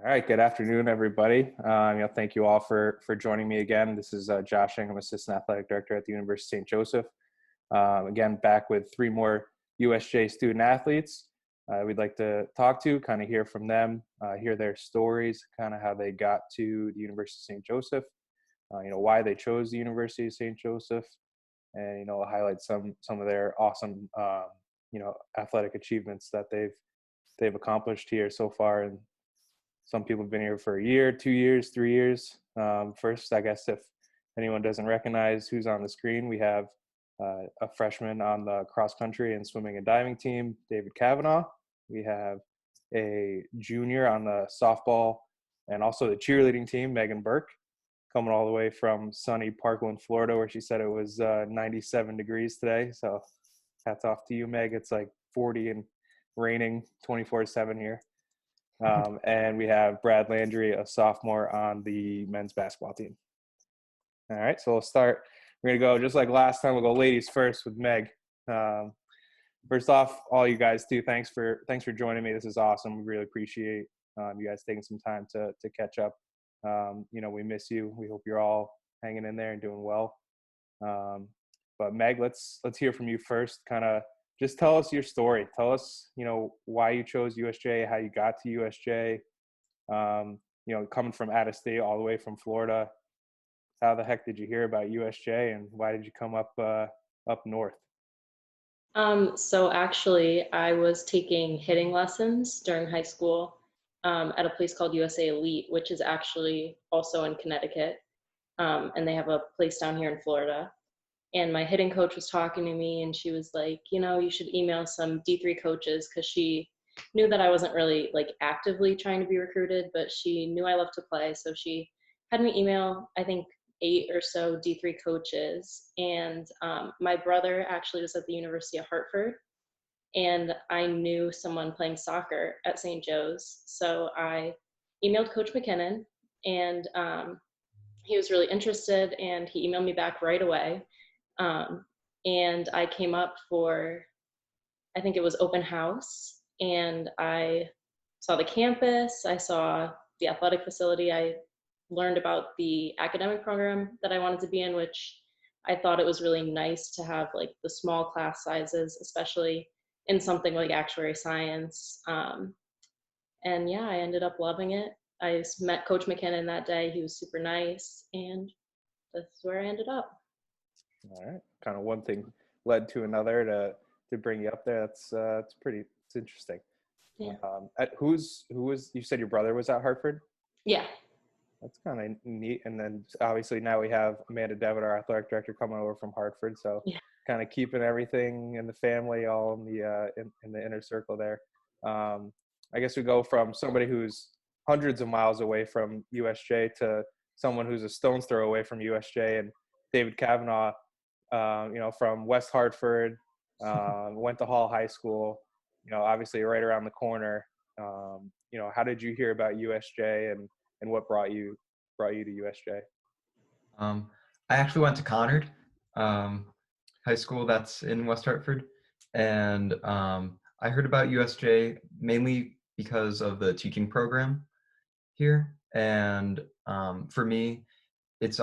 All right, good afternoon, everybody. Thank you all for joining me again. This is Josh Ingham, Assistant Athletic Director at the University of St. Joseph. Again, back with three more USJ student athletes we'd like to talk to, kind of hear from them, hear their stories, kind of how they got to the University of St. Joseph, why they chose the University of St. Joseph, and, highlight some of their awesome, athletic achievements that they've accomplished here so far. And some people have been here for a year, 2 years, 3 years. First, I guess if anyone doesn't recognize who's on the screen, we have a freshman on the cross country and swimming and diving team, David Kavanaugh. We have a junior on the softball and also the cheerleading team, Megan Burke, coming all the way from sunny Parkland, Florida, where she said it was 97 degrees today. So hats off to you, Meg. It's like 40 and raining 24/7 here. And we have Brad Landry, a sophomore on the men's basketball team. All right, so we'll start. We're going to go just like last time. We'll go ladies first with Meg. First off, all you guys too, thanks for joining me. This is awesome. We really appreciate you guys taking some time to catch up. We miss you. We hope you're all hanging in there and doing well. But Meg, let's hear from you first. Kind of just tell us your story. Tell us, why you chose USJ, how you got to USJ, coming from out of state all the way from Florida. How the heck did you hear about USJ, and why did you come up north? So actually, I was taking hitting lessons during high school at a place called USA Elite, which is actually also in Connecticut, and they have a place down here in Florida. And my hitting coach was talking to me, and she was like, you should email some D3 coaches, because she knew that I wasn't really like actively trying to be recruited, but she knew I loved to play. So she had me email, I think, 8 or so D3 coaches. And my brother actually was at the University of Hartford, and I knew someone playing soccer at St. Joe's. So I emailed Coach McKinnon, and he was really interested, and he emailed me back right away. And I came up for, I think it was open house, and I saw the campus, I saw the athletic facility, I learned about the academic program that I wanted to be in, which I thought it was really nice to have like the small class sizes, especially in something like actuary science. And yeah, I ended up loving it. I met Coach McKinnon that day. He was super nice, and that's where I ended up. All right, kind of one thing led to another to bring you up there. It's interesting. Yeah. Who was, you said your brother was at Hartford? Yeah. That's kind of neat. And then obviously now we have Amanda Devitt, our athletic director, coming over from Hartford. So yeah. Kind of keeping everything in the family, all in the in the inner circle there. I guess we go from somebody who's hundreds of miles away from USJ to someone who's a stone's throw away from USJ, and David Kavanaugh, from West Hartford, went to Hall High School, obviously right around the corner. How did you hear about USJ, and what brought you to USJ? I actually went to Conard High School, that's in West Hartford, and I heard about USJ mainly because of the teaching program here. And for me, it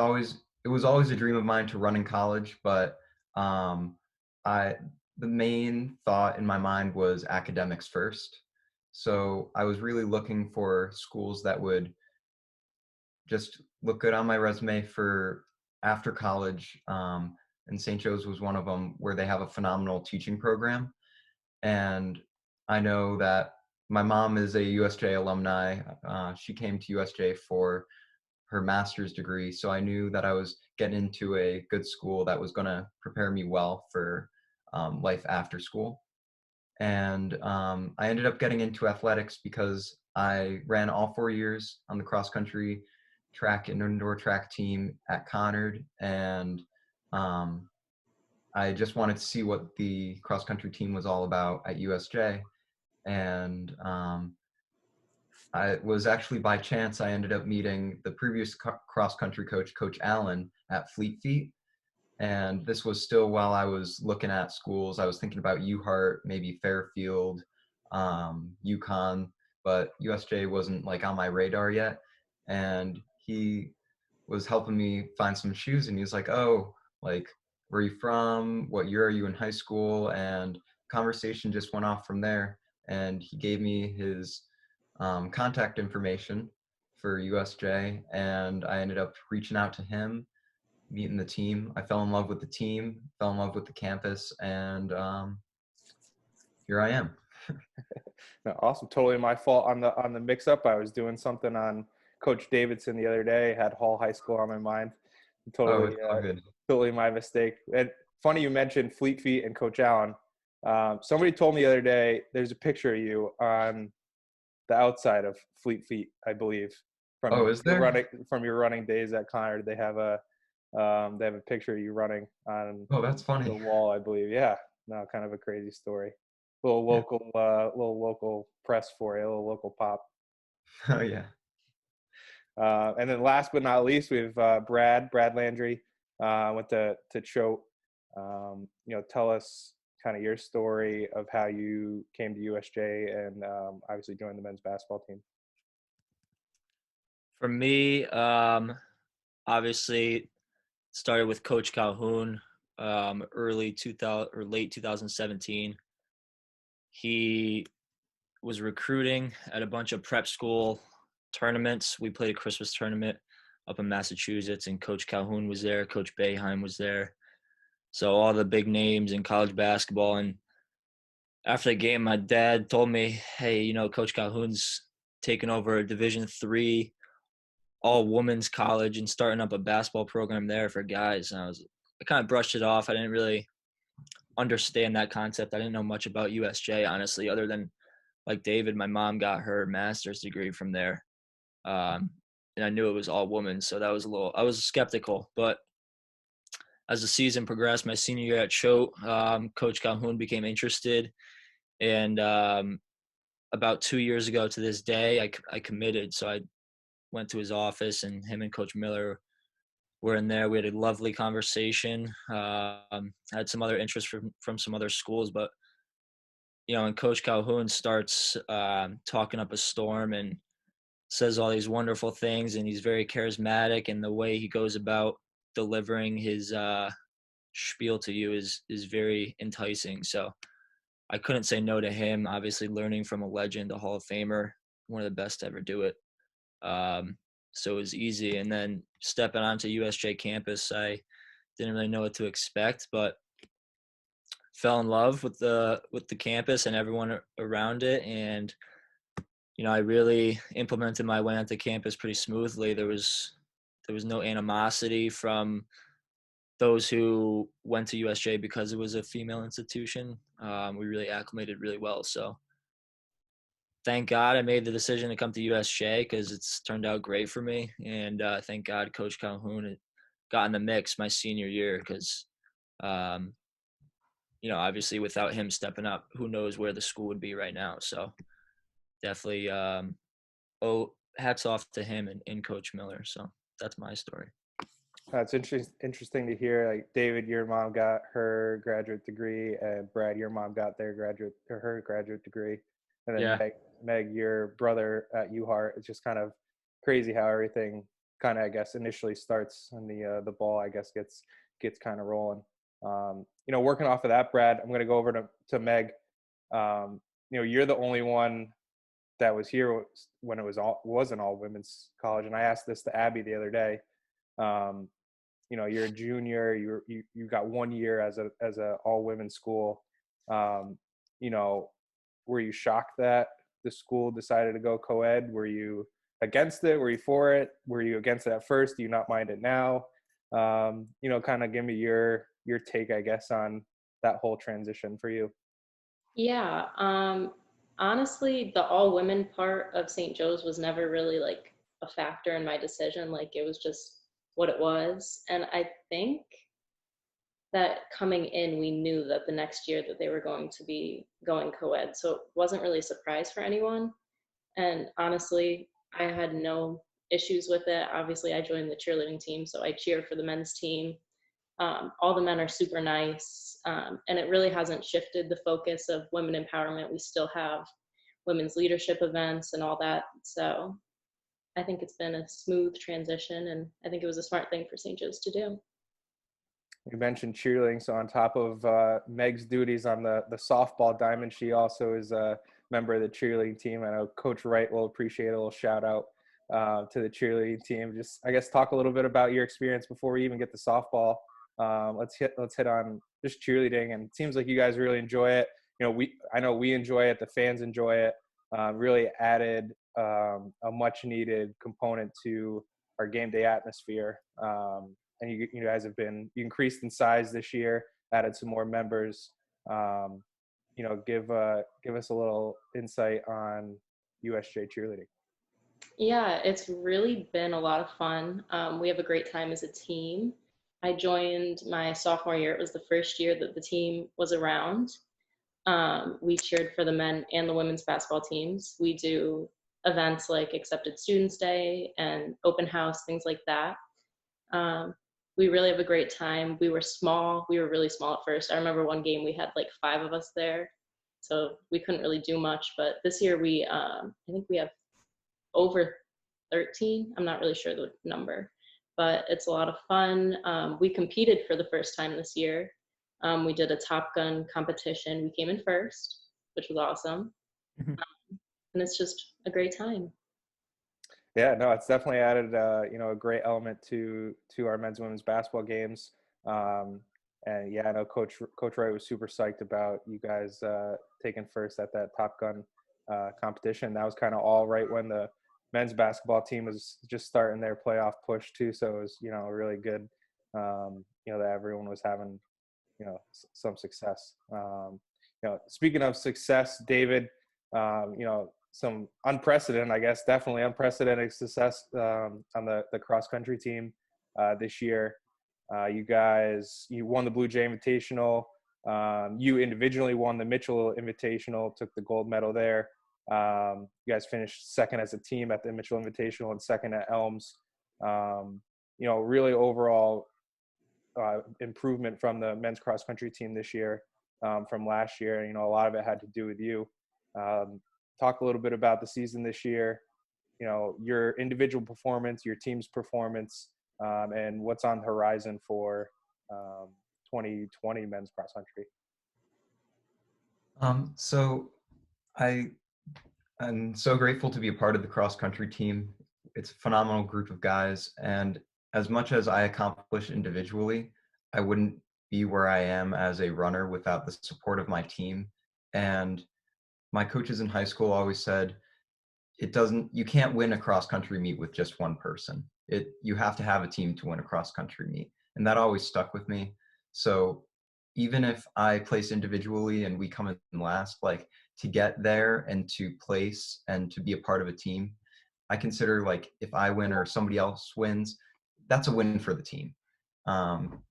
was always a dream of mine to run in college, but the main thought in my mind was academics first. So I was really looking for schools that would just look good on my resume for after college. And St. Joe's was one of them, where they have a phenomenal teaching program. And I know that my mom is a USJ alumni. She came to USJ for her master's degree. So I knew that I was getting into a good school that was going to prepare me well for life after school. And I ended up getting into athletics because I ran all 4 years on the cross country, track and indoor track team at Conard. And I just wanted to see what the cross country team was all about at USJ. And I was actually, by chance, I ended up meeting the previous cross-country coach, Coach Allen, at Fleet Feet. And this was still while I was looking at schools. I was thinking about UHart, maybe Fairfield, UConn, but USJ wasn't like on my radar yet. And he was helping me find some shoes, and he was like, "Oh, like, where are you from? What year are you in high school?" And conversation just went off from there. And he gave me his contact information for USJ, and I ended up reaching out to him, meeting the team. I fell in love with the team, fell in love with the campus, and here I am. No, awesome. Totally my fault on the mix up. I was doing something on Coach Davidson the other day. Had Hall High School on my mind. Oh, Totally, it's all good. totally my mistake. And funny you mentioned Fleet Feet and Coach Allen. Somebody told me the other day there's a picture of you on the outside of Fleet Feet, I believe, from Oh, is there? your running days at Connor. They have a picture of you running on Oh, that's the funny. wall, I believe. Yeah, no, kind of a crazy story. Yeah. Little local press for you, a little local pop. Oh, yeah. And then last but not least, we have Brad Landry, went to Choate. Tell us kind of your story of how you came to USJ and obviously joined the men's basketball team. For me, obviously started with Coach Calhoun, early 2000 or late 2017. He was recruiting at a bunch of prep school tournaments. We played a Christmas tournament up in Massachusetts, and Coach Calhoun was there. Coach Boeheim was there. So all the big names in college basketball. And after the game, my dad told me, "Hey, Coach Calhoun's taking over a Division III all women's college and starting up a basketball program there for guys." And I kind of brushed it off. I didn't really understand that concept. I didn't know much about USJ, honestly, other than like David, my mom got her master's degree from there. And I knew it was all women. So that was I was skeptical, but as the season progressed, my senior year at Choate, Coach Calhoun became interested. And about 2 years ago to this day, I committed. So I went to his office, and him and Coach Miller were in there. We had a lovely conversation. Had some other interest from some other schools, but and Coach Calhoun starts talking up a storm and says all these wonderful things, and he's very charismatic, and the way he goes about delivering his spiel to you is very enticing. So I couldn't say no to him. Obviously, learning from a legend, a Hall of Famer, one of the best to ever do it. So it was easy. And then stepping onto USJ campus, I didn't really know what to expect, but fell in love with the campus and everyone around it. And I really implemented my way onto campus pretty smoothly. There was no animosity from those who went to USJ because it was a female institution. We really acclimated really well. So thank God I made the decision to come to USJ, because it's turned out great for me. And thank God Coach Calhoun got in the mix my senior year, because, obviously without him stepping up, who knows where the school would be right now. So definitely hats off to him and Coach Miller. So that's my story. It's interesting to hear. Like, David, your mom got her graduate degree, and Brad, your mom got her graduate degree, and then Yeah. Meg, your brother at UHart. It's just kind of crazy how everything kind of, I guess, initially starts, and the ball, I guess, gets kind of rolling. Working off of that, Brad, I'm going to go over to Meg. You're the only one that was here when it was an all women's college, and I asked this to Abby the other day. You're a junior. You got 1 year as a all women's school. Were you shocked that the school decided to go co-ed? Were you against it? Were you for it? Were you against it at first? Do you not mind it now? Kind of give me your take, I guess, on that whole transition for you. Yeah. Honestly, the all women part of St. Joe's was never really like a factor in my decision. Like, it was just what it was. And I think that coming in, we knew that the next year that they were going to be going co-ed. So it wasn't really a surprise for anyone. And honestly, I had no issues with it. Obviously, I joined the cheerleading team, so I cheer for the men's team. All the men are super nice. And it really hasn't shifted the focus of women empowerment. We still have women's leadership events and all that. So I think it's been a smooth transition, and I think it was a smart thing for St. Joe's to do. You mentioned cheerleading, so on top of Meg's duties on the softball diamond, she also is a member of the cheerleading team. I know Coach Wright will appreciate a little shout out to the cheerleading team. Just, I guess, talk a little bit about your experience before we even get to softball. Let's hit on just cheerleading, and it seems like you guys really enjoy it. You know, I know we enjoy it. The fans enjoy it. Really added a much needed component to our game day atmosphere. And you guys you increased in size this year, added some more members. You know, give us a little insight on USJ cheerleading. Yeah, it's really been a lot of fun. We have a great time as a team. I joined my sophomore year. It was the first year that the team was around. We cheered for the men and the women's basketball teams. We do events like Accepted Students Day and open house, things like that. We really have a great time. We were small. We were really small at first. I remember one game we had like 5 of us there, so we couldn't really do much. But this year I think we have over 13. I'm not really sure the number, but it's a lot of fun. We competed for the first time this year. We did a Top Gun competition. We came in first, which was awesome. And it's just a great time. Yeah, no, it's definitely added you know, a great element to our men's and women's basketball games. And yeah, I know Coach Wright was super psyched about you guys taking first at that Top Gun competition. That was kind of all right when the men's basketball team was just starting their playoff push too. So it was, you know, really good, you know, that everyone was having, you know, some success. You know, speaking of success, David, you know, some unprecedented, I guess, definitely unprecedented success on the cross country team this year. You won the Blue Jay Invitational. You individually won the Mitchell Invitational, took the gold medal there. You guys finished second as a team at the Mitchell Invitational and second at Elms. You know, really overall improvement from the men's cross country team this year from last year. You know, a lot of it had to do with you. Talk a little bit about the season this year, you know, your individual performance, your team's performance, and what's on the horizon for 2020 men's cross country. So I'm so grateful to be a part of the cross country team. It's a phenomenal group of guys, and as much as I accomplish individually, I wouldn't be where I am as a runner without the support of my team. And my coaches in high school always said, you can't win a cross country meet with just one person. You have to have a team to win a cross country meet. And that always stuck with me. So even if I place individually and we come in last, like, to get there and to place and to be a part of a team, I consider, like, if I win or somebody else wins, that's a win for the team.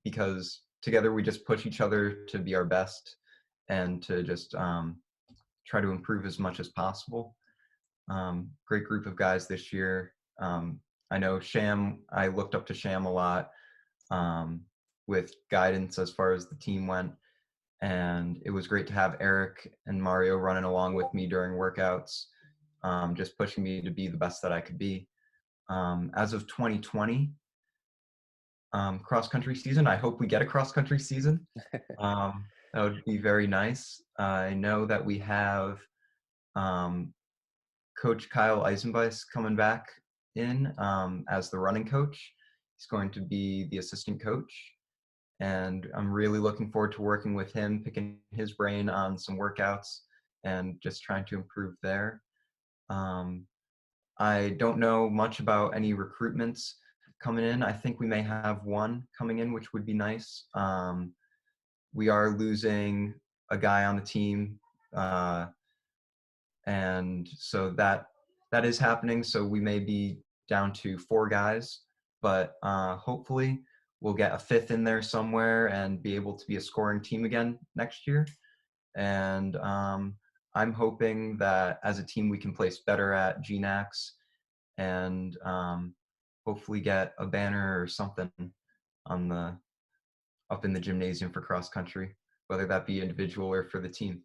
Because together we just push each other to be our best and to just try to improve as much as possible. Great group of guys this year. I know I looked up to Sham a lot with guidance as far as the team went. And it was great to have Eric and Mario running along with me during workouts, just pushing me to be the best that I could be. As of 2020, cross-country season, I hope we get a cross-country season. That would be very nice. I know that we have Coach Kyle Eisenbeis coming back in as the running coach. He's going to be the assistant coach. And I'm really looking forward to working with him, picking his brain on some workouts and just trying to improve there. I don't know much about any recruitments coming in. I think we may have one coming in, which would be nice. We are losing a guy on the team, and so that is happening. So we may be down to 4 guys, but hopefully we'll get a 5th in there somewhere and be able to be a scoring team again next year. And I'm hoping that as a team we can place better at GNAX and hopefully get a banner or something up in the gymnasium for cross country, whether that be individual or for the team.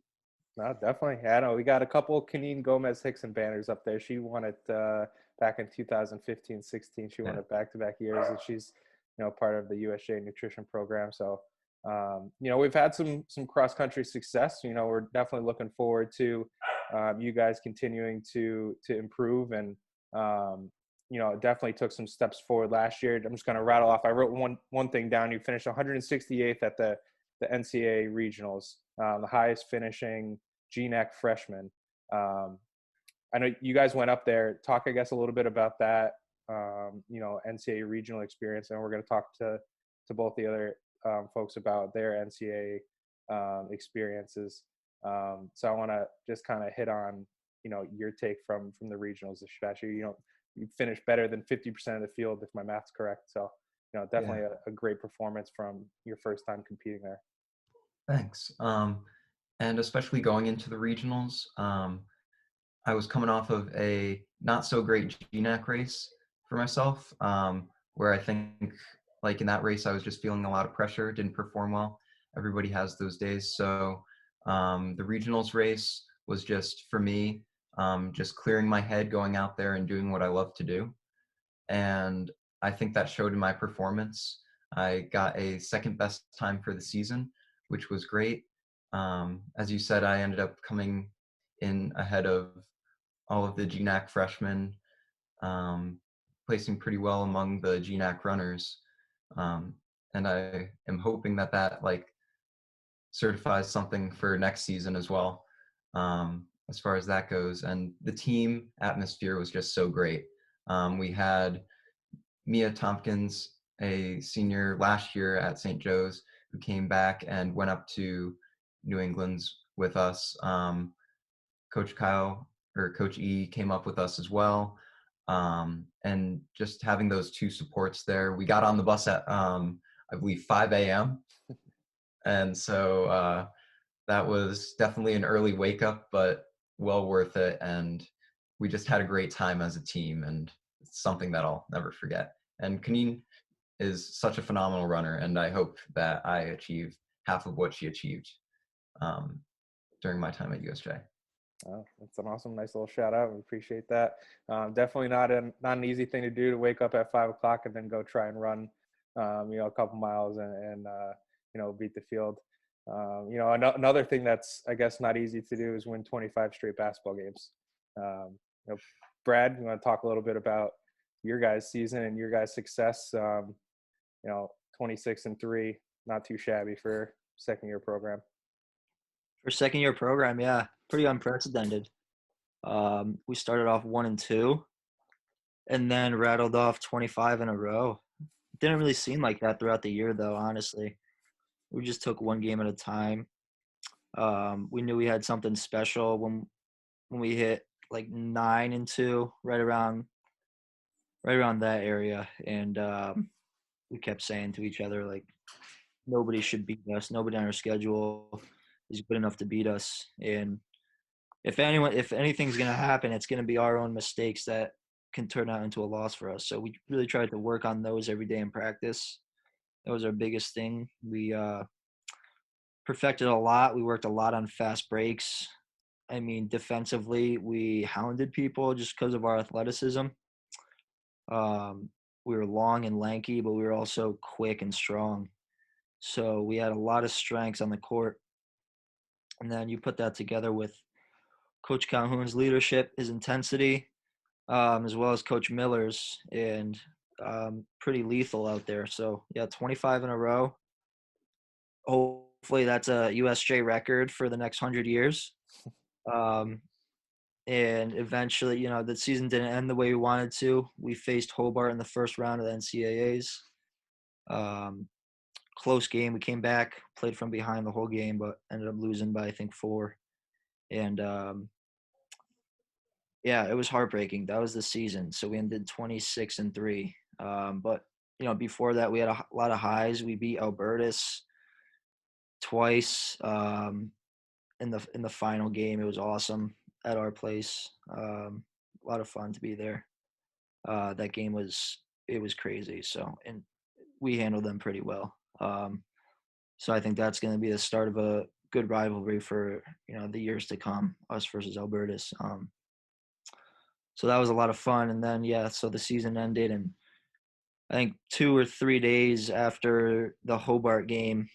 No, definitely. Yeah, I know we got a couple Kaneen Gomez Hickson banners up there. She won it back in 2015-16. She won Yeah. it back-to-back years, and she's part of the USJ nutrition program. So we've had some cross country success. We're definitely looking forward to you guys continuing to improve, and definitely took some steps forward last year. I'm just going to rattle off. I wrote one thing down. You finished 168th at the NCAA regionals, the highest finishing GNAC freshman. I know you guys went up there. Talk, I guess, a little bit about that, NCAA regional experience, and we're going to talk to both the other folks about their NCAA experiences. So I want to just kind of hit on, your take from the regionals this last year. You finished better than 50% of the field, if my math's correct. So, definitely a great performance from your first time competing there. Thanks. And especially going into the regionals, I was coming off of a not so great GNAC race for myself, where I think like in that race, I was just feeling a lot of pressure, didn't perform well. Everybody has those days. So the regionals race was just for me, just clearing my head, going out there and doing what I love to do. And I think that showed in my performance. I got a second best time for the season, which was great. As you said, I ended up coming in ahead of all of the GNAC freshmen, placing pretty well among the GNAC runners. And I am hoping that like certifies something for next season as well, as far as that goes. And the team atmosphere was just so great. We had Mia Tompkins, a senior last year at St. Joe's, who came back and went up to New England's with us. Coach E came up with us as well. And just having those two supports there, we got on the bus at, I believe, 5 a.m. And so that was definitely an early wake up, but well worth it. And we just had a great time as a team, and it's something that I'll never forget. And Kaneen is such a phenomenal runner, and I hope that I achieve half of what she achieved during my time at USJ. Oh, that's an awesome, nice little shout out. We appreciate that. Definitely not an easy thing to do, to wake up at 5 o'clock and then go try and run, a couple miles and beat the field. Another thing that's, I guess, not easy to do is win 25 straight basketball games. Brad, you want to talk a little bit about your guys' season and your guys' success? 26-3, not too shabby for second year program. For second year program, yeah, pretty unprecedented. We started off 1-2, and then rattled off 25 in a row. It didn't really seem like that throughout the year, though. Honestly, we just took one game at a time. We knew we had something special when we hit like 9-2, right around that area, and we kept saying to each other, like, nobody should beat us. Nobody on our schedule is good enough to beat us. And if anything's going to happen, it's going to be our own mistakes that can turn out into a loss for us. So we really tried to work on those every day in practice. That was our biggest thing. We perfected a lot. We worked a lot on fast breaks. I mean, defensively, we hounded people just because of our athleticism. We were long and lanky, but we were also quick and strong. So we had a lot of strengths on the court. And then you put that together with Coach Calhoun's leadership, his intensity, as well as Coach Miller's, and pretty lethal out there. So, yeah, 25 in a row. Hopefully that's a USJ record for the next 100 years. And eventually, the season didn't end the way we wanted to. We faced Hobart in the first round of the NCAAs. Close game. We came back, played from behind the whole game, but ended up losing by, I think, 4. And, yeah, it was heartbreaking. That was the season. So we ended 26-3. But, before that, we had a lot of highs. We beat Albertus twice in the final game. It was awesome at our place. A lot of fun to be there. That game was crazy. So, and we handled them pretty well. So I think that's going to be the start of a good rivalry for, the years to come, us versus Albertus. So that was a lot of fun. And then, so the season ended, and I think 2 or 3 days after the Hobart game,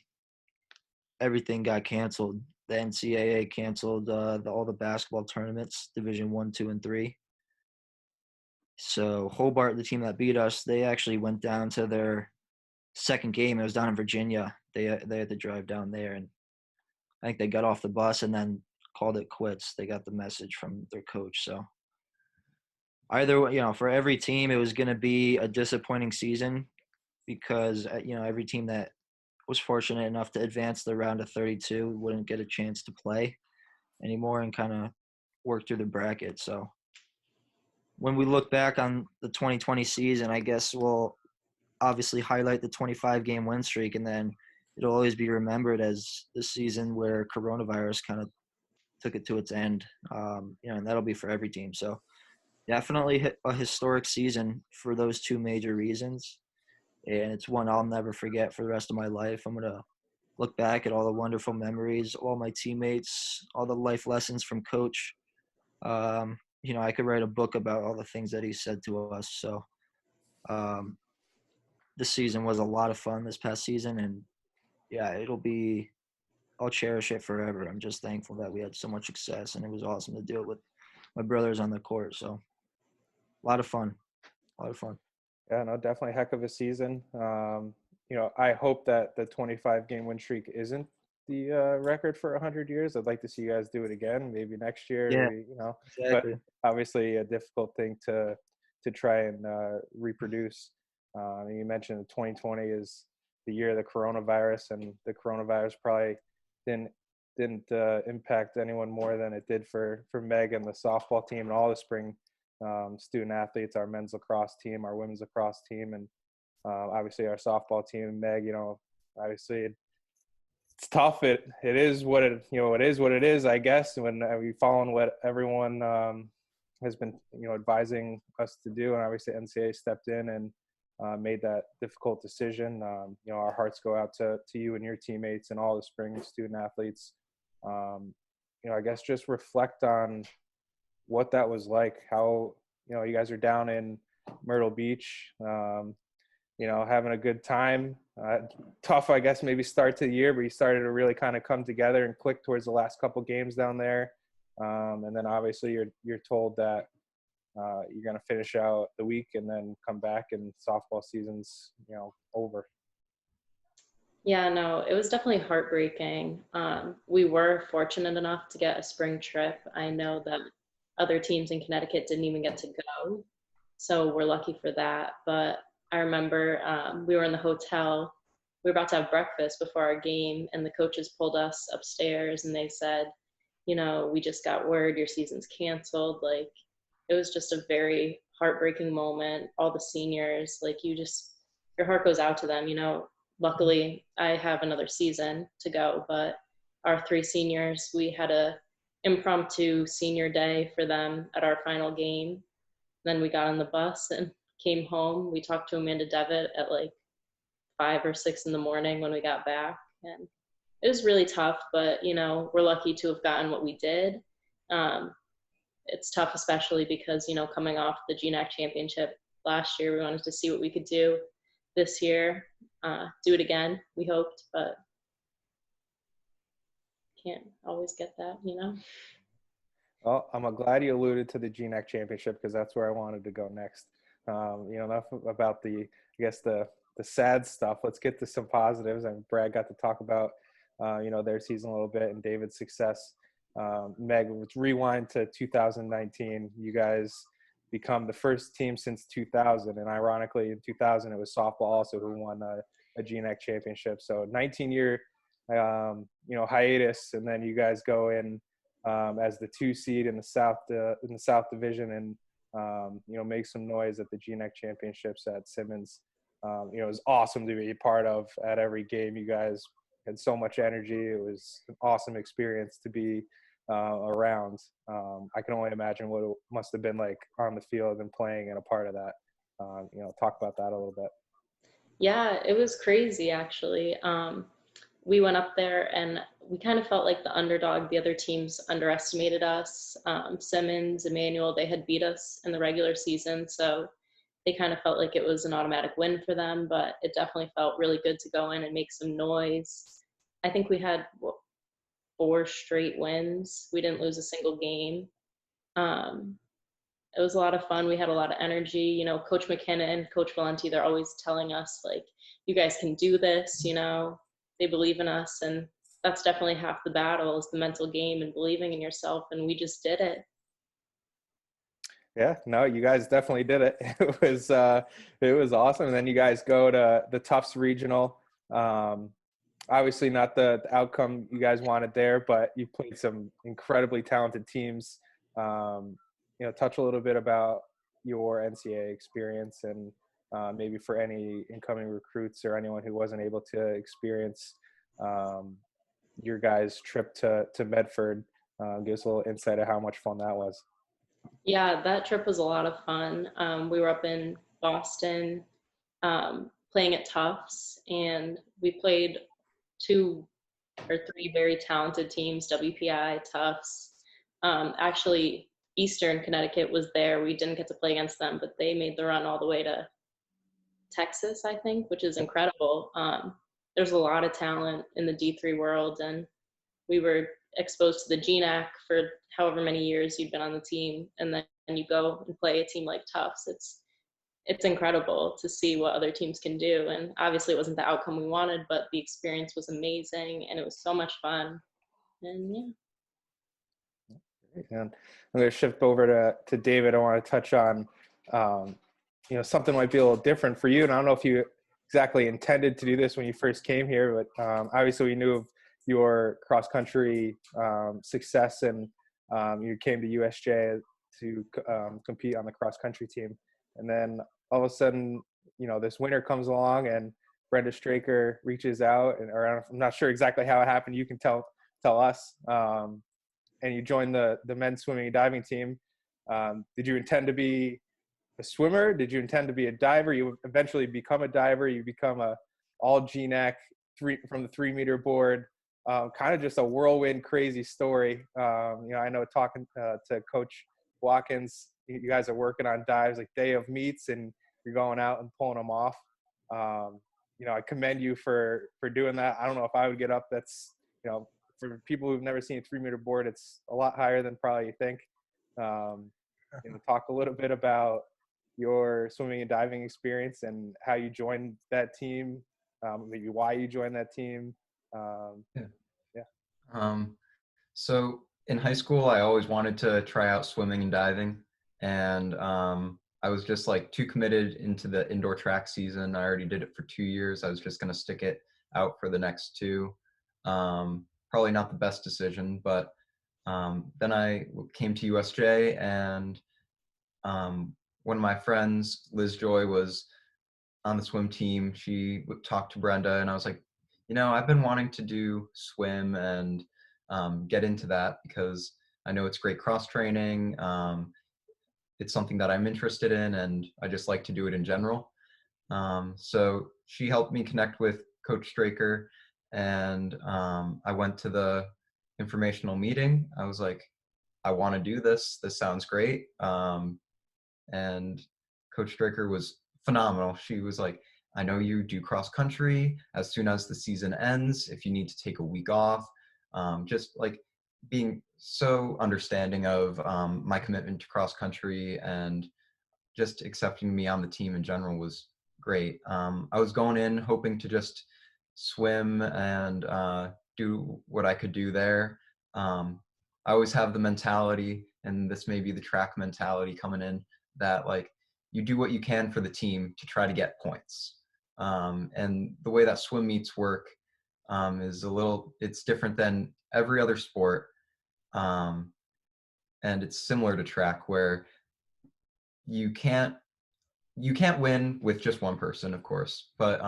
everything got canceled. The NCAA canceled all the basketball tournaments, Division 1, 2, and 3. So Hobart, the team that beat us, they actually went down to their second game. It was down in Virginia. They had to drive down there, and I think they got off the bus and then called it quits. They got the message from their coach. So either, for every team, it was going to be a disappointing season because, every team that was fortunate enough to advance the round of 32 wouldn't get a chance to play anymore and kind of work through the bracket. So when we look back on the 2020 season, I guess we'll obviously highlight the 25-game win streak, and then it'll always be remembered as the season where coronavirus kind of took it to its end, and that'll be for every team. So definitely a historic season for those two major reasons, and it's one I'll never forget for the rest of my life. I'm going to look back at all the wonderful memories, all my teammates, all the life lessons from Coach. I could write a book about all the things that he said to us. So this season was a lot of fun this past season, and I'll cherish it forever. I'm just thankful that we had so much success, and it was awesome to do it with my brothers on the court. So a lot of fun. Yeah, no, definitely a heck of a season. I hope that the 25-game win streak isn't the record for 100 years. I'd like to see you guys do it again, maybe next year. Yeah, maybe, exactly. But obviously a difficult thing to try and reproduce. You mentioned 2020 is the year of the coronavirus, and the coronavirus probably didn't impact anyone more than it did for Meg and the softball team and all the spring student athletes, our men's lacrosse team, our women's lacrosse team, and obviously our softball team. Meg, obviously it's tough. It is what it is what it is, I guess. When we've followed what everyone has been advising us to do, and obviously NCAA stepped in and made that difficult decision. Our hearts go out to you and your teammates and all the spring student athletes. I guess just reflect on what that was like, how, you guys are down in Myrtle Beach, having a good time. Tough, I guess, maybe start to the year, but you started to really kind of come together and click towards the last couple games down there. And then obviously you're told that you're going to finish out the week and then come back and softball season's, over. Yeah, no, it was definitely heartbreaking. We were fortunate enough to get a spring trip. I know that other teams in Connecticut didn't even get to go, so we're lucky for that. But I remember we were in the hotel. We were about to have breakfast before our game, and the coaches pulled us upstairs, and they said, we just got word your season's canceled. Like, it was just a very heartbreaking moment. All the seniors, like, your heart goes out to them. Luckily, I have another season to go, but our 3 seniors, we had a impromptu senior day for them at our final game. Then we got on the bus and came home. We talked to Amanda Devitt at like 5 or 6 in the morning when we got back. And it was really tough, but, we're lucky to have gotten what we did. It's tough, especially because, coming off the GNAC championship last year, we wanted to see what we could do this year. Do it again, we hoped, but can't always get that, Well, I'm glad you alluded to the GNAC championship, because that's where I wanted to go next. Enough about the sad stuff. Let's get to some positives. And Brad got to talk about, their season a little bit and David's success. Meg, let's rewind to 2019. You guys become the first team since 2000. And ironically, in 2000, it was softball also who won a GNAC championship. So 19-year, hiatus. And then you guys go in as the 2 seed in the South Division, and make some noise at the GNAC championships at Simmons. It was awesome to be a part of at every game. You guys had so much energy. It was an awesome experience to be around. I can only imagine what it must have been like on the field and playing and a part of that. Talk about that a little bit. Yeah, it was crazy, actually. we went up there and we kind of felt like the underdog. The other teams underestimated us. Simmons, Emmanuel, they had beat us in the regular season, so they kind of felt like it was an automatic win for them, but it definitely felt really good to go in and make some noise. I think we had 4 straight wins. We didn't lose a single game. It was a lot of fun. We had a lot of energy. You know, Coach McKenna and Coach Valenti, they're always telling us, like, you guys can do this, you know, they believe in us. And that's definitely half the battle, is the mental game and believing in yourself. And we just did it. Yeah, no, you guys definitely did it. It was awesome. And then you guys go to the Tufts Regional. Obviously not the outcome you guys wanted there, but you played some incredibly talented teams. You know, touch a little bit about your NCAA experience and maybe for any incoming recruits or anyone who wasn't able to experience your guys' trip to Medford. Give us a little insight of how much fun that was. Yeah, that trip was a lot of fun. We were up in Boston playing at Tufts, and we played 2 or 3 very talented teams, WPI, Tufts. Actually, Eastern Connecticut was there. We didn't get to play against them, but they made the run all the way to Texas, I think, which is incredible. There's a lot of talent in the D3 world, and we were exposed to the GNAC for however many years you've been on the team, and then you go and play a team like Tufts. It's incredible to see what other teams can do, and obviously it wasn't the outcome we wanted, but the experience was amazing, and it was so much fun. And yeah. And I'm going to shift over to David. I want to touch on, you know, something might be a little different for you. And I don't know if you exactly intended to do this when you first came here, but obviously we knew of your cross-country success, and you came to USJ to compete on the cross-country team. And then all of a sudden, you know, this winter comes along and Brenda Straker reaches out, or I'm not sure exactly how it happened. You can tell us. And you joined the men's swimming and diving team. Did you intend to be a swimmer? Did you intend to be a diver? You eventually become a diver. You become a all GNAC from the 3-meter board. Kind of just a whirlwind, crazy story. You know, I know talking to Coach Watkins, you guys are working on dives like day of meets, and you're going out and pulling them off. You know, I commend you for doing that. I don't know if I would get up. That's, you know, for people who've never seen a 3-meter board, it's a lot higher than probably you think. You know, talk a little bit about your swimming and diving experience and how you joined that team, maybe why you joined that team. So in high school, I always wanted to try out swimming and diving, and I was just like too committed into the indoor track season. I already did it for 2 years. I was just going to stick it out for the next 2. Probably not the best decision, but then I came to USJ, and one of my friends, Liz Joy, was on the swim team. She talked to Brenda, and I was like, you know, I've been wanting to do swim and get into that because I know it's great cross training. It's something that I'm interested in, and I just like to do it in general. So she helped me connect with Coach Straker, and I went to the informational meeting. I was like, I want to do this. This sounds great. And Coach Straker was phenomenal. She was like, I know you do cross country. As soon as the season ends, if you need to take a week off, just like being so understanding of my commitment to cross country and just accepting me on the team in general was great. I was going in hoping to just swim and do what I could do there. I always have the mentality, and this may be the track mentality coming in, that like you do what you can for the team to try to get points. And the way that swim meets work is it's different than every other sport. And it's similar to track, where you can't win with just one person, of course, but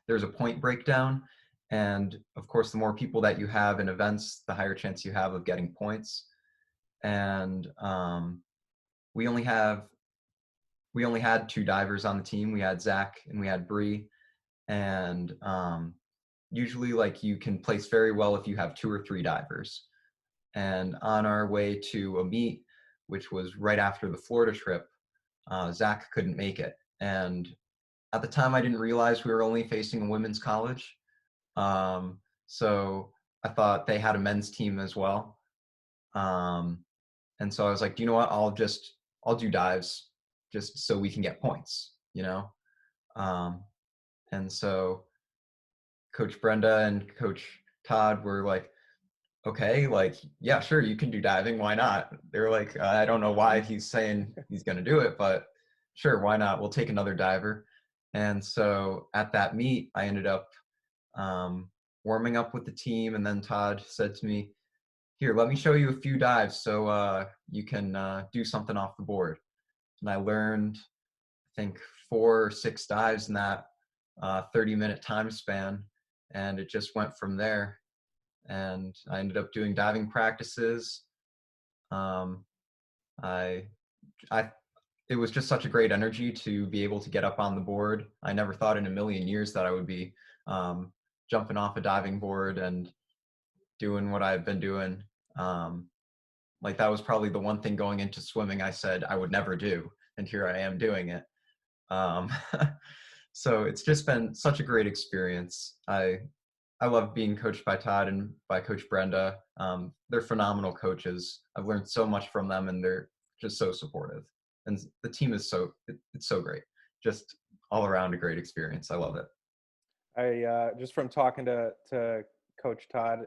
there's a point breakdown. And of course, the more people that you have in events, the higher chance you have of getting points. And we only had 2 divers on the team. We had Zach and we had Bree. And usually like you can place very well if you have 2 or 3 divers. And on our way to a meet, which was right after the Florida trip, Zach couldn't make it. And at the time, I didn't realize we were only facing a women's college. So I thought they had a men's team as well. And so I was like, you know what, I'll do dives just so we can get points, you know? And so Coach Brenda and Coach Todd were like, okay, like, yeah, sure, you can do diving. Why not? They're like, I don't know why he's saying he's going to do it, but sure, why not? We'll take another diver. And so at that meet, I ended up warming up with the team. And then Todd said to me, here, let me show you a few dives so you can do something off the board. And I learned, I think, 4 or 6 dives in that 30-minute time span. And it just went from there. And I ended up doing diving practices. It was just such a great energy to be able to get up on the board. I never thought in a million years that I would be jumping off a diving board and doing what I've been doing. Like that was probably the one thing going into swimming I said I would never do, and here I am doing it. So it's just been such a great experience. I love being coached by Todd and by Coach Brenda. They're phenomenal coaches. I've learned so much from them, and they're just so supportive. And the team is it's so great. Just all around a great experience. I love it. I just from talking to Coach Todd,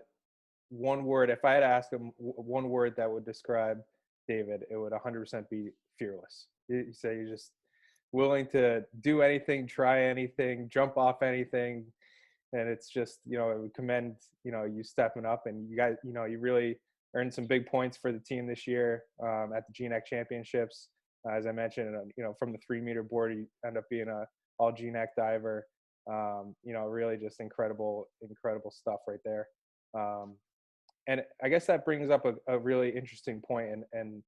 one word, if I had asked him one word that would describe David, it would 100% be fearless. You say you're just willing to do anything, try anything, jump off anything. And it's just, I would commend, you stepping up, and you guys, you really earned some big points for the team this year at the GNAC championships. As I mentioned, from the 3-meter board, you end up being a all GNAC diver. Really just incredible stuff right there. And I guess that brings up a really interesting point, and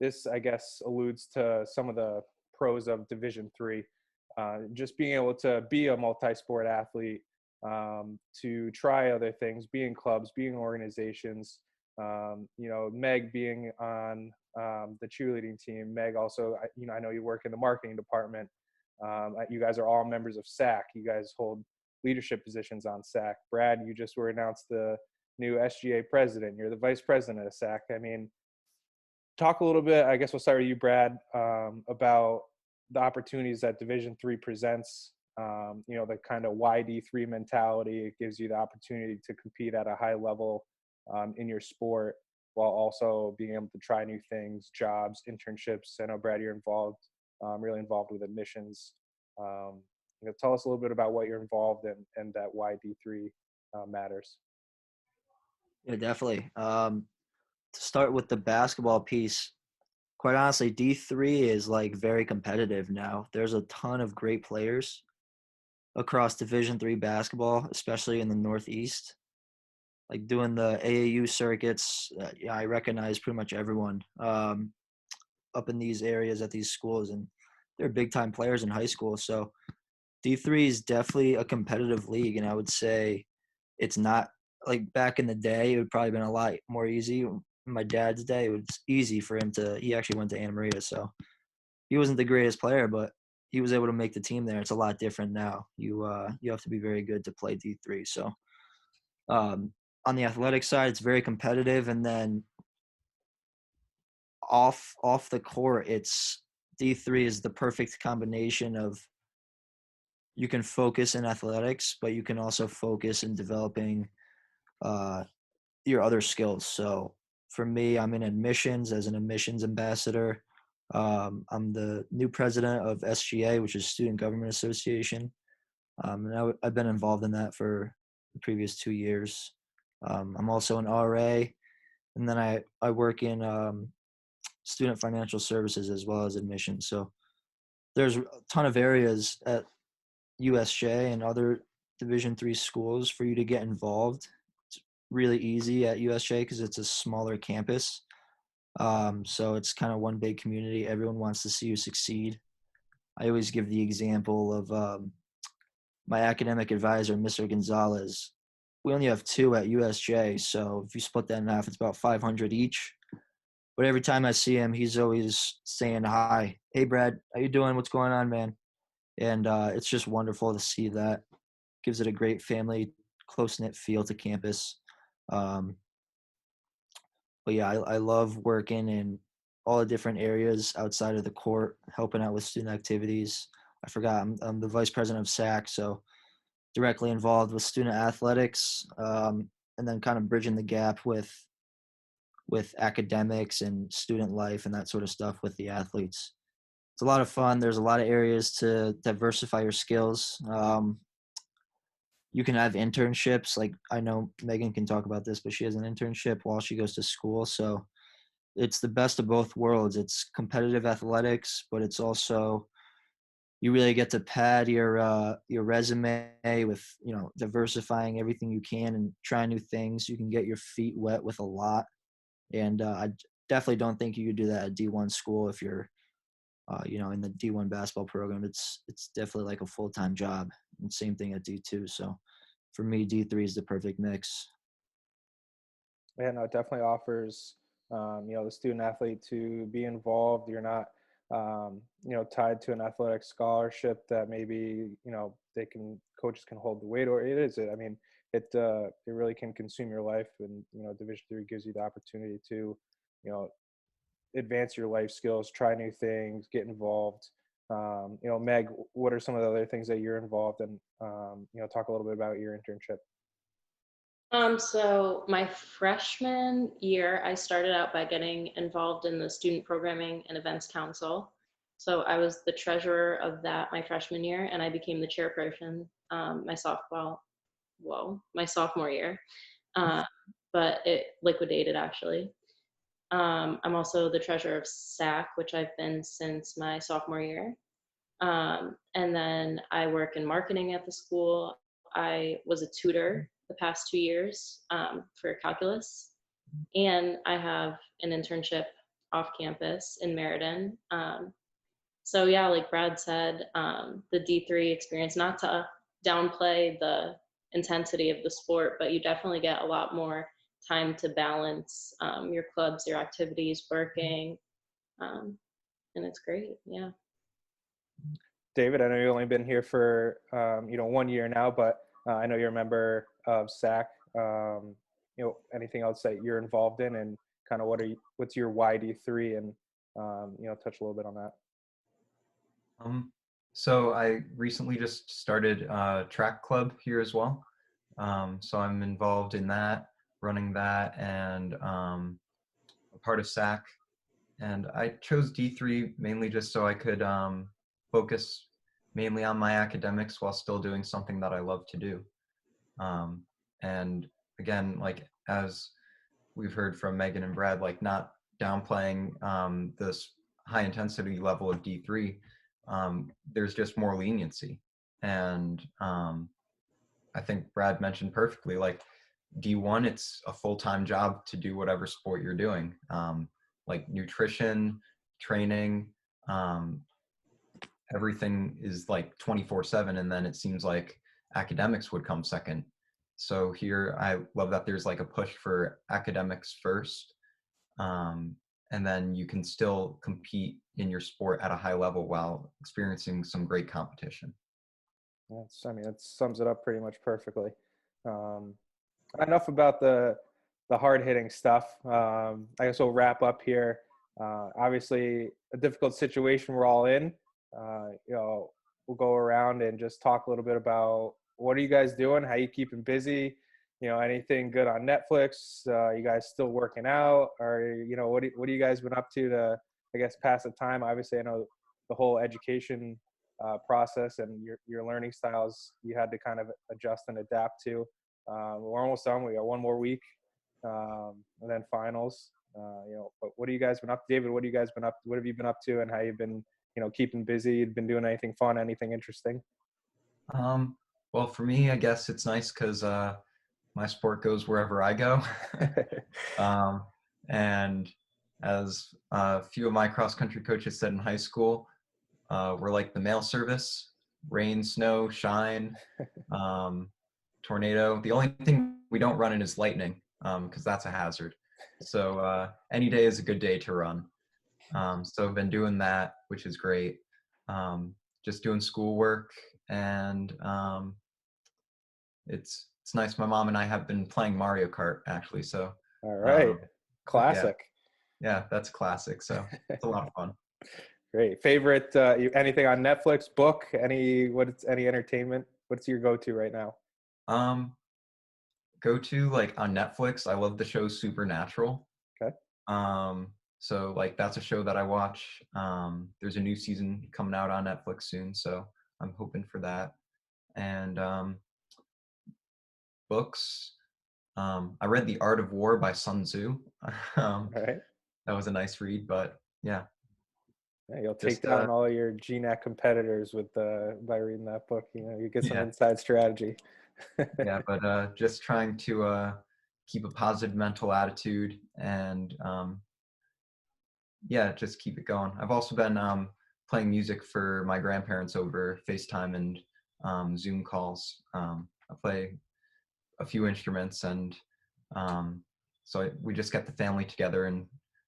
this, I guess, alludes to some of the pros of Division III. Just being able to be a multi-sport athlete, to try other things, be in clubs, be in organizations. Meg being on the cheerleading team. Meg also, I know you work in the marketing department. You guys are all members of SAC. You guys hold leadership positions on SAC. Brad, you just were announced the new SGA president. You're the vice president of SAC. I mean, talk a little bit, I guess we'll start with you, Brad, about the opportunities that Division III presents. The kind of YD3 mentality. It gives you the opportunity to compete at a high level in your sport, while also being able to try new things, jobs, internships. I know, Brad, you're involved, really involved with admissions. Tell us a little bit about what you're involved in and that YD3 matters. Yeah, definitely. To start with the basketball piece, quite honestly, D3 is like very competitive now. There's a ton of great players across Division III basketball, especially in the Northeast. Like doing the AAU circuits, I recognize pretty much everyone up in these areas at these schools, and they're big-time players in high school. So D3 is definitely a competitive league, and I would say it's not like back in the day. It would probably been a lot more easy. In my dad's day, it was easy for him he actually went to Anna Maria, so he wasn't the greatest player, but he was able to make the team there. It's a lot different now. You have to be very good to play D3. So on the athletic side, it's very competitive, and then off the court, it's D3 is the perfect combination of you can focus in athletics, but you can also focus in developing your other skills. So for me, I'm in admissions as an admissions ambassador. I'm the new president of SGA, which is Student Government Association. And I've been involved in that for the previous 2 years. I'm also an RA, and then I work in student financial services as well as admissions. So there's a ton of areas at USJ and other Division III schools for you to get involved. It's really easy at USJ because it's a smaller campus. So it's kind of one big community. Everyone wants to see you succeed. I always give the example of my academic advisor, Mr. Gonzalez. we only have 2 at USJ. So if you split that in half, it's about 500 each. But every time I see him, he's always saying hi. Hey, Brad, how you doing? What's going on, man? And it's just wonderful to see that. Gives it a great family, close-knit feel to campus. Um, but yeah, I love working in all the different areas outside of the court, helping out with student activities. I forgot, I'm the vice president of SAC, so directly involved with student athletics, and then kind of bridging the gap with academics and student life and that sort of stuff with the athletes. It's a lot of fun. There's a lot of areas to diversify your skills. You can have internships. Like, I know Megan can talk about this, but she has an internship while she goes to school. So it's the best of both worlds. It's competitive athletics, but it's also, you really get to pad your resume with, diversifying everything you can and trying new things. You can get your feet wet with a lot. And I definitely don't think you could do that at D1 school if you're, in the D1 basketball program. It's definitely like a full-time job. And same thing at D2. So for me, D3 is the perfect mix. Yeah, no, it definitely offers, the student athlete to be involved. You're not, tied to an athletic scholarship that maybe, coaches can hold the weight, or it is. I mean, it really can consume your life, and, Division III gives you the opportunity to, advance your life skills, try new things, get involved. Meg, what are some of the other things that you're involved in? Talk a little bit about your internship. So my freshman year, I started out by getting involved in the Student Programming and Events Council. So I was the treasurer of that my freshman year, and I became the chairperson my sophomore year. But it liquidated, actually. I'm also the treasurer of SAC, which I've been since my sophomore year. And then I work in marketing at the school. I was a tutor the past 2 years for calculus. And I have an internship off campus in Meriden. So yeah, like Brad said, the D3 experience, not to downplay the intensity of the sport, but you definitely get a lot more time to balance your clubs, your activities, working, and it's great. Yeah. David, I know you've only been here for 1 year now, but I know you're a member of SAC. Anything else that you're involved in, and kind of what's your YD3, and touch a little bit on that. So I recently just started a track club here as well. So I'm involved in that, running that, and a part of SAC. And I chose D3 mainly just so I could focus mainly on my academics while still doing something that I love to do. And again, like as we've heard from Megan and Brad, like not downplaying this high intensity level of D3, there's just more leniency. And I think Brad mentioned perfectly, like D1, it's a full-time job to do whatever sport you're doing. Like nutrition, training, everything is like 24/7, and then it seems like academics would come second. So here I love that there's like a push for academics first, and then you can still compete in your sport at a high level while experiencing some great competition. That sums it up pretty much perfectly. Enough about the hard-hitting stuff. I guess we'll wrap up here. Obviously, a difficult situation we're all in. We'll go around and just talk a little bit about what are you guys doing? How you keeping busy? Anything good on Netflix? You guys still working out? Or, what do you guys been up to, I guess, pass the time? Obviously, I know the whole education process and your learning styles, you had to kind of adjust and adapt to. We're almost done. We got one more week, and then finals. But what have you guys been up to? David, what have you been up to, and how you've been, keeping busy? You've been doing anything fun, anything interesting? Well, for me, I guess it's nice because my sport goes wherever I go. And as a few of my cross-country coaches said in high school, we're like the mail service: rain, snow, shine, tornado. The only thing we don't run it as lightning because that's a hazard. So any day is a good day to run. So I've been doing that, which is great. Just doing schoolwork, and it's nice. My mom and I have been playing Mario Kart actually. So All right. Classic. yeah, that's classic. So it's a lot of fun. Great. Favorite, anything on Netflix, book, any entertainment? What's your go-to right now? Go to like on Netflix. I love the show Supernatural. Okay. So like that's a show that I watch. There's a new season coming out on Netflix soon, so I'm hoping for that. And books. I read The Art of War by Sun Tzu. All right. That was a nice read, but yeah. Yeah, you'll Just, take down all your GNAT competitors by reading that book. You get some Yeah. inside strategy. Yeah, but just trying to keep a positive mental attitude and yeah, just keep it going. I've also been playing music for my grandparents over FaceTime and Zoom calls. I play a few instruments, and so we just get the family together, and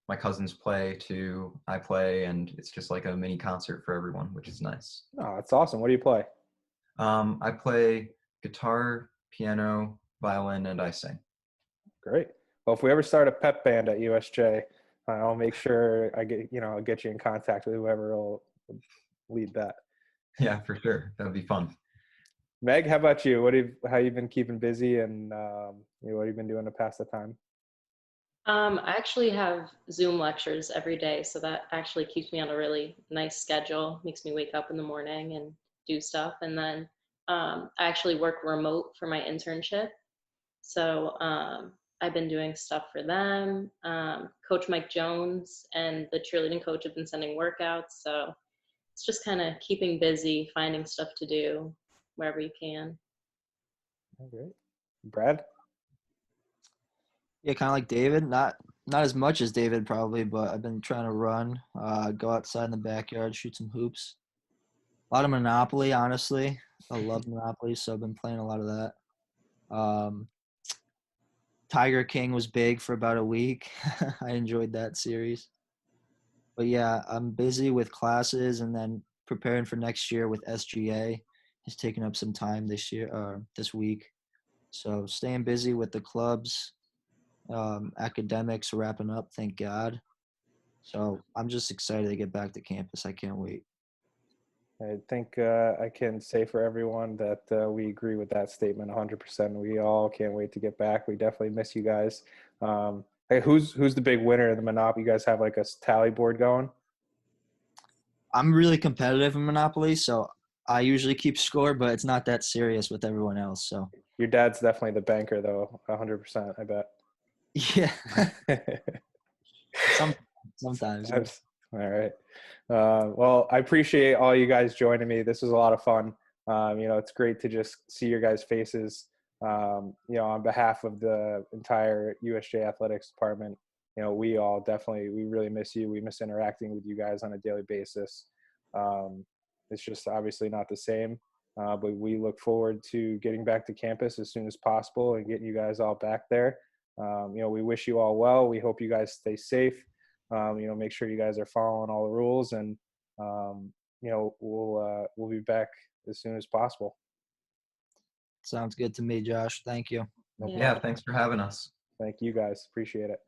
my cousins play too, I play, and it's just like a mini concert for everyone, which is nice. Oh, that's awesome. What do you play? I play guitar, piano, violin, and I sing. Great. Well, if we ever start a pep band at USJ, I'll make sure I'll get you in contact with whoever will lead that. Yeah, for sure. That would be fun. Meg, how about you? How you been keeping busy, and what have you been doing to pass the time? I actually have Zoom lectures every day, so that actually keeps me on a really nice schedule, makes me wake up in the morning and do stuff. And then I actually work remote for my internship. So I've been doing stuff for them. Coach Mike Jones and the cheerleading coach have been sending workouts. So it's just kind of keeping busy, finding stuff to do wherever you can. Oh, great. Brad? Yeah, kind of like David. Not as much as David probably, but I've been trying to run, go outside in the backyard, shoot some hoops. A lot of Monopoly, honestly. I love Monopoly, so I've been playing a lot of that. Tiger King was big for about a week. I enjoyed that series. But yeah, I'm busy with classes and then preparing for next year with SGA. It's taking up some time this week. So staying busy with the clubs, academics wrapping up, thank God. So I'm just excited to get back to campus. I can't wait. I think I can say for everyone that we agree with that statement 100%. We all can't wait to get back. We definitely miss you guys. Hey, who's the big winner of the Monopoly? You guys have like a tally board going? I'm really competitive in Monopoly, so I usually keep score, but it's not that serious with everyone else. So Your dad's definitely the banker, though, 100%, I bet. yeah, sometimes. Yeah. All right. Well, I appreciate all you guys joining me. This was a lot of fun. It's great to just see your guys' faces. On behalf of the entire USJ athletics department, we really miss you. We miss interacting with you guys on a daily basis. It's just obviously not the same, but we look forward to getting back to campus as soon as possible and getting you guys all back there. We wish you all well. We hope you guys stay safe. Make sure you guys are following all the rules, and we'll be back as soon as possible. Sounds good to me, Josh. Thank you. No Yeah, thanks for having us. Thank you guys. Appreciate it.